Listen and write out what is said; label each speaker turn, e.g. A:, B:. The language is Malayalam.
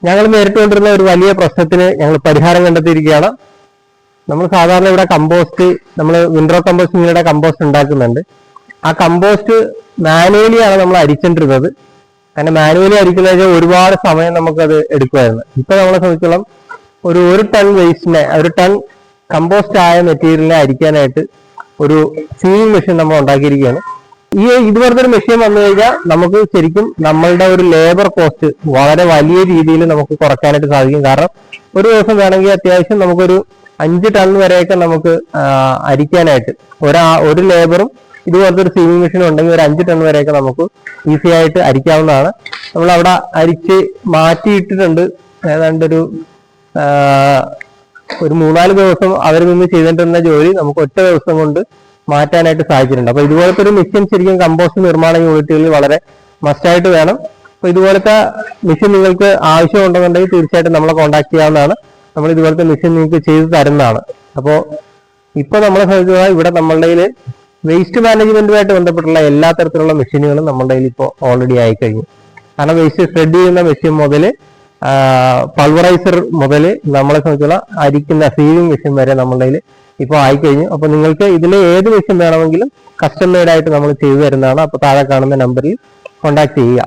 A: ഞങ്ങൾ നേരിട്ടുകൊണ്ടിരുന്ന ഒരു വലിയ പ്രശ്നത്തിന് ഞങ്ങൾ പരിഹാരം കണ്ടെത്തിയിരിക്കുകയാണ്. നമ്മൾ സാധാരണ ഇവിടെ കമ്പോസ്റ്റ്, നമ്മൾ വിൻഡ്രോ കമ്പോസ്റ്റിങ്ങിലൂടെ കമ്പോസ്റ്റ് ഉണ്ടാക്കുന്നുണ്ട്. ആ കമ്പോസ്റ്റ് മാനുവലിയാണ് നമ്മൾ അരിച്ചോണ്ടിരുന്നത്. കാരണം മാനുവലി അരിക്കുന്നതിന് ഒരുപാട് സമയം നമുക്കത് എടുക്കുമായിരുന്നു. ഇപ്പൊ നമ്മളെ സംബന്ധിച്ചോളം ഒരു ടൺ വേസ്റ്റിനെ, ഒരു ടൺ കമ്പോസ്റ്റ് ആയ മെറ്റീരിയലിനെ അരിക്കാനായിട്ട് ഒരു സീവിങ് മെഷീൻ നമ്മൾ ഉണ്ടാക്കിയിരിക്കുകയാണ്. ഇതുപോലത്തെ ഒരു മെഷീൻ വന്നു കഴിഞ്ഞാൽ നമുക്ക് ശരിക്കും നമ്മളുടെ ഒരു ലേബർ കോസ്റ്റ് വളരെ വലിയ രീതിയിൽ നമുക്ക് കുറയ്ക്കാനായിട്ട് സാധിക്കും. കാരണം ഒരു ദിവസം വേണമെങ്കിൽ അത്യാവശ്യം നമുക്കൊരു 5 ടൺ വരെയൊക്കെ നമുക്ക് അരിക്കാനായിട്ട് ഒരു ലേബറും ഇതുപോലത്തെ ഒരു സീവിങ് മെഷീൻ ഉണ്ടെങ്കിൽ ഒരു 5 ടൺ വരെയൊക്കെ നമുക്ക് ഈസി ആയിട്ട് അരിക്കാവുന്നതാണ്. നമ്മൾ അവിടെ അരിച്ച് മാറ്റിയിട്ടിട്ടുണ്ട്. ഏതാണ്ട് ഒരു 3-4 ദിവസം അവർ നിന്ന് ചെയ്തിട്ടുന്ന ജോലി നമുക്ക് ഒറ്റ ദിവസം കൊണ്ട് മാറ്റാനായിട്ട് സാധിച്ചിട്ടുണ്ട്. അപ്പൊ ഇതുപോലത്തെ ഒരു മെഷീൻ ശരിക്കും കമ്പോസ്റ്റ് നിർമ്മാണ യൂണിറ്റുകളിൽ വളരെ മസ്റ്റായിട്ട് വേണം. അപ്പൊ ഇതുപോലത്തെ മെഷീൻ നിങ്ങൾക്ക് ആവശ്യമുണ്ടെന്നുണ്ടെങ്കിൽ തീർച്ചയായിട്ടും നമ്മളെ കോൺടാക്ട് ചെയ്യാവുന്നതാണ്. നമ്മൾ ഇതുപോലത്തെ മെഷീൻ നിങ്ങൾക്ക് ചെയ്തു തരുന്നതാണ്. അപ്പോൾ ഇപ്പൊ നമ്മളെ സംബന്ധിച്ചാൽ ഇവിടെ നമ്മളുടെ കയ്യിൽ വേസ്റ്റ് മാനേജ്മെന്റുമായിട്ട് ബന്ധപ്പെട്ടുള്ള എല്ലാ തരത്തിലുള്ള മെഷീനുകളും നമ്മളുടെ കയ്യിൽ ഇപ്പോൾ ഓൾറെഡി ആയിക്കഴിഞ്ഞു. കാരണം വേസ്റ്റ് ഷ്രെഡ് ചെയ്യുന്ന മെഷീൻ മുതൽ പൾവറൈസർ മുതൽ നമ്മളെ സംബന്ധിച്ചുള്ള അരിക്കുന്ന സീവിങ് മെഷീൻ വരെ നമ്മളുടെ കയ്യിൽ ഇപ്പോൾ ആയിക്കഴിഞ്ഞു. അപ്പൊ നിങ്ങൾക്ക് ഇതിൽ ഏത് മെഷീൻ വേണമെങ്കിലും കസ്റ്റം മെയ്ഡ് ആയിട്ട് നമ്മൾ ചെയ്തു തരുന്നതാണ്. അപ്പൊ താഴെ കാണുന്ന നമ്പറിൽ കോൺടാക്ട് ചെയ്യുക.